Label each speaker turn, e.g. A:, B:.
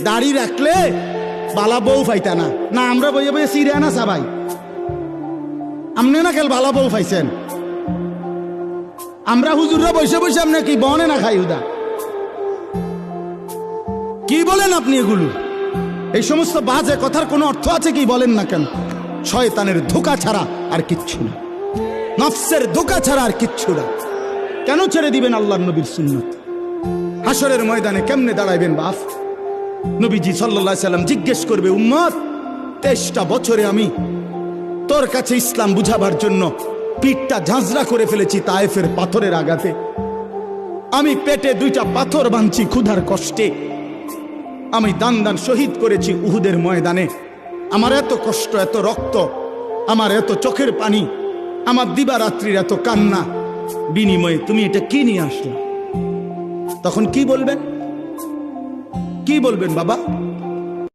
A: দাড়ি রাখলে বালা বউ পাইতা না। না আমরা বইয়ে বইয়ে সিরিয়া না সবাই, আমনে না খেল বালা বউ পাইছেন। আমরা হুজুররা বসে বসে আপনি কি বনে না খাই হুদা? কি বলেন আপনি এগুলো? এই সমস্ত বাজে কথার কোনো অর্থ আছে কি বলেন না কেন? শয়তানের ধোঁকা ছাড়া আর কিচ্ছু না, নফসের ধোঁকা ছাড়া আর কিচ্ছু না। কেন ছেড়ে দিবেন আল্লাহর নবীর সুন্নাত? হাসরের ময়দানে কেমনে দাঁড়াইবেন বাপ? নবীজি সাল্লাল্লাহু আলাইহি সাল্লাম জিজ্ঞেস করবে, উম্মত 23টা বছরে আমি তোর কাছে ইসলাম বুঝাবার জন্য পিঠটা ঝাঁঝরা করে ফেলেছি তায়েফের পাথরের আঘাতে। আমি পেটে 2টা পাথর বাঁধছি ক্ষুধার কষ্টে। আমি দান দান শহীদ করেছি উহুদের ময়দানে। আমার এত কষ্ট, এত রক্ত, আমার এত চোখের পানি, আমার দিবারাত্রির এত কান্না, বিনিময়ে তুমি এটা কি নিয়ে আসলে? তখন কি বলবেন? কি বলবেন বাবা?